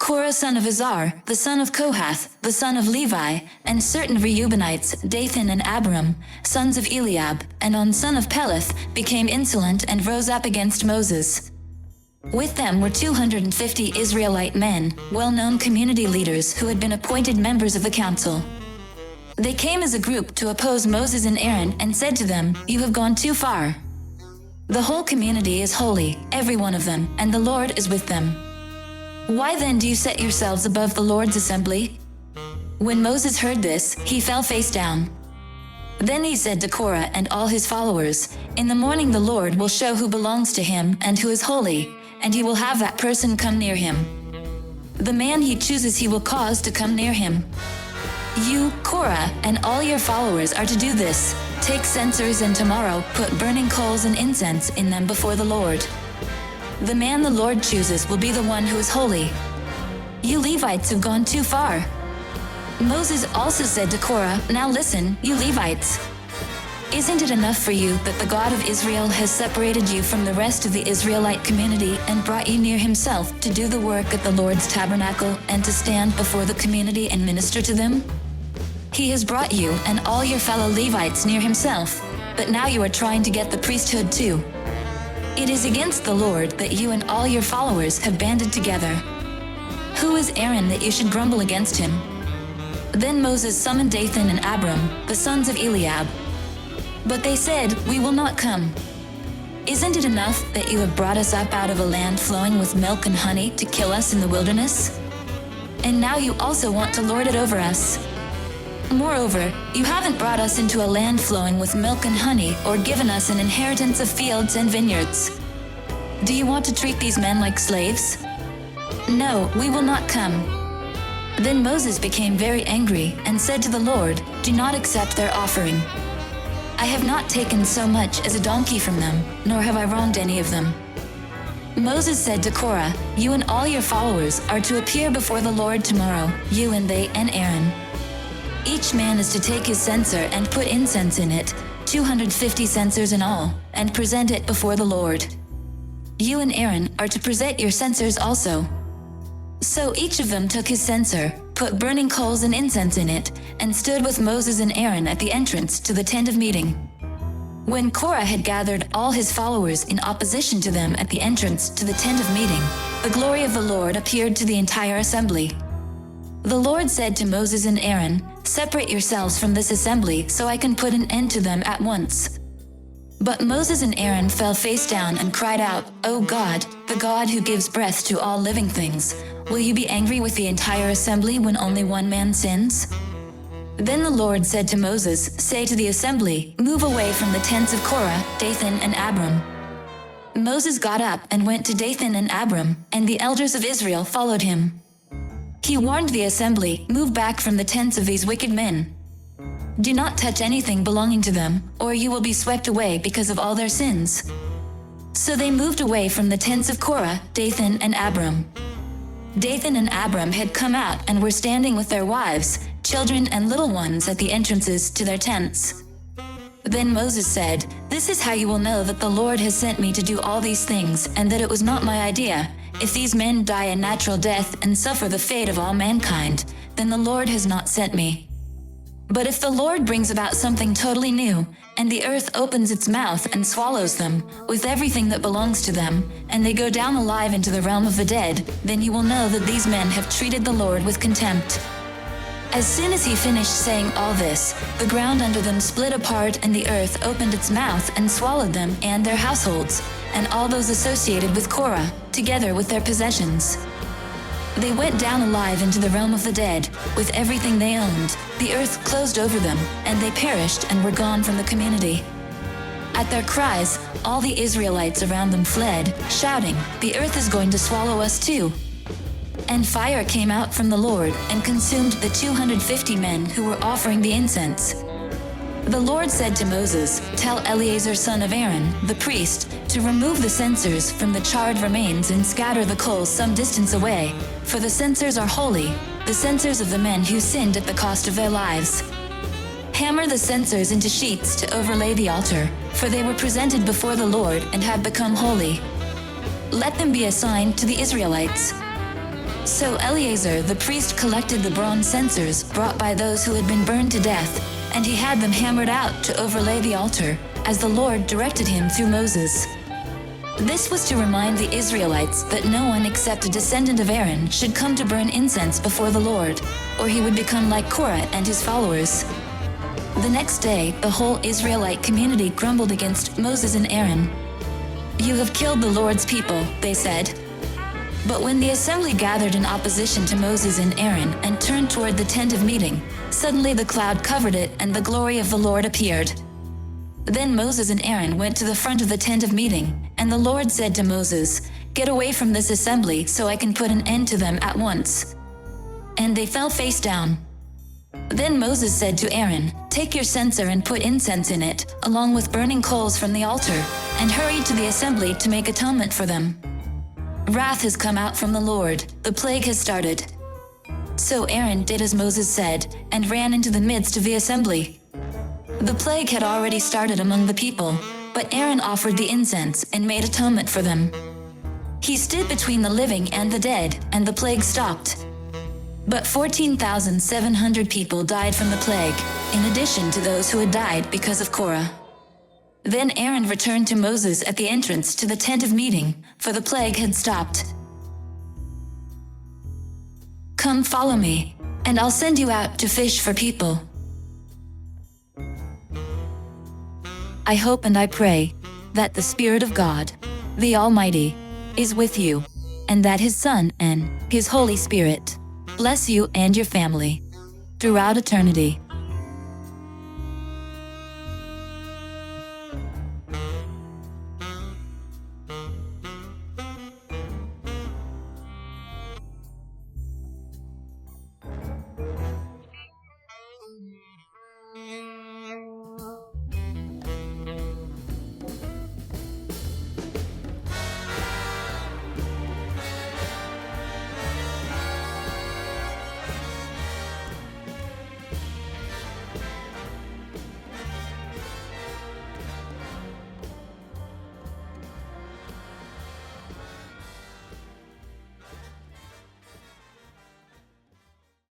Korah son of Izhar, the son of Kohath, the son of Levi, and certain Reubenites, Dathan and Abiram, sons of Eliab, and On son of Peleth, became insolent and rose up against Moses. With them were 250 Israelite men, well-known community leaders who had been appointed members of the council. They came as a group to oppose Moses and Aaron and said to them, "You have gone too far. The whole community is holy, every one of them, and the Lord is with them. Why then do you set yourselves above the Lord's assembly?" When Moses heard this, he fell face down. Then he said to Korah and all his followers, "In the morning the Lord will show who belongs to him and who is holy, and he will have that person come near him. The man he chooses he will cause to come near him. You, Korah, and all your followers are to do this. Take censers and tomorrow put burning coals and incense in them before the Lord. The man the Lord chooses will be the one who is holy. You Levites have gone too far." Moses also said to Korah, "Now listen, you Levites. Isn't it enough for you that the God of Israel has separated you from the rest of the Israelite community and brought you near himself to do the work at the Lord's tabernacle and to stand before the community and minister to them? He has brought you and all your fellow Levites near himself, but now you are trying to get the priesthood too. It is against the Lord that you and all your followers have banded together. Who is Aaron that you should grumble against him?" Then Moses summoned Dathan and Abiram, the sons of Eliab. But they said, "We will not come. Isn't it enough that you have brought us up out of a land flowing with milk and honey to kill us in the wilderness? And now you also want to lord it over us. Moreover, you haven't brought us into a land flowing with milk and honey or given us an inheritance of fields and vineyards. Do you want to treat these men like slaves? No, we will not come." Then Moses became very angry and said to the Lord, "Do not accept their offering. I have not taken so much as a donkey from them, nor have I wronged any of them." Moses said to Korah, "You and all your followers are to appear before the Lord tomorrow, you and they and Aaron. Each man is to take his censer and put incense in it, 250 censers in all, and present it before the Lord. You and Aaron are to present your censers also." So each of them took his censer, put burning coals and incense in it, and stood with Moses and Aaron at the entrance to the tent of meeting. When Korah had gathered all his followers in opposition to them at the entrance to the tent of meeting, the glory of the Lord appeared to the entire assembly. The Lord said to Moses and Aaron, "Separate yourselves from this assembly so I can put an end to them at once." But Moses and Aaron fell face down and cried out, "O God, the God who gives breath to all living things, will you be angry with the entire assembly when only one man sins?" Then the Lord said to Moses, "Say to the assembly, move away from the tents of Korah, Dathan and Abiram." Moses got up and went to Dathan and Abiram, and the elders of Israel followed him. He warned the assembly, "Move back from the tents of these wicked men. Do not touch anything belonging to them, or you will be swept away because of all their sins." So they moved away from the tents of Korah, Dathan and Abiram. Dathan and Abiram had come out and were standing with their wives, children and little ones at the entrances to their tents. Then Moses said, "This is how you will know that the Lord has sent me to do all these things, and that it was not my idea. If these men die a natural death and suffer the fate of all mankind, then the Lord has not sent me. But if the Lord brings about something totally new, and the earth opens its mouth and swallows them, with everything that belongs to them, and they go down alive into the realm of the dead, then you will know that these men have treated the Lord with contempt." As soon as he finished saying all this, the ground under them split apart and the earth opened its mouth and swallowed them and their households, and all those associated with Korah, together with their possessions. They went down alive into the realm of the dead, with everything they owned. The earth closed over them, and they perished and were gone from the community. At their cries, all the Israelites around them fled, shouting, "The earth is going to swallow us too." And fire came out from the Lord and consumed the 250 men who were offering the incense. The Lord said to Moses, "Tell Eleazar son of Aaron, the priest, to remove the censers from the charred remains and scatter the coals some distance away, for the censers are holy, the censers of the men who sinned at the cost of their lives. Hammer the censers into sheets to overlay the altar, for they were presented before the Lord and have become holy. Let them be a sign to the Israelites." So Eleazar the priest collected the bronze censers brought by those who had been burned to death, and he had them hammered out to overlay the altar, as the Lord directed him through Moses. This was to remind the Israelites that no one except a descendant of Aaron should come to burn incense before the Lord, or he would become like Korah and his followers. The next day, the whole Israelite community grumbled against Moses and Aaron. "You have killed the Lord's people," they said. But when the assembly gathered in opposition to Moses and Aaron and turned toward the tent of meeting, suddenly the cloud covered it and the glory of the Lord appeared. Then Moses and Aaron went to the front of the tent of meeting, and the Lord said to Moses, "Get away from this assembly so I can put an end to them at once." And they fell face down. Then Moses said to Aaron, "Take your censer and put incense in it, along with burning coals from the altar, and hurry to the assembly to make atonement for them. Wrath has come out from the Lord, the plague has started." So Aaron did as Moses said, and ran into the midst of the assembly. The plague had already started among the people, but Aaron offered the incense and made atonement for them. He stood between the living and the dead, and the plague stopped. But 14,700 people died from the plague, in addition to those who had died because of Korah. Then Aaron returned to Moses at the entrance to the tent of meeting, for the plague had stopped. "Come, follow me, and I'll send you out to fish for people." I hope and I pray that the Spirit of God, the Almighty, is with you, and that His Son and His Holy Spirit bless you and your family throughout eternity.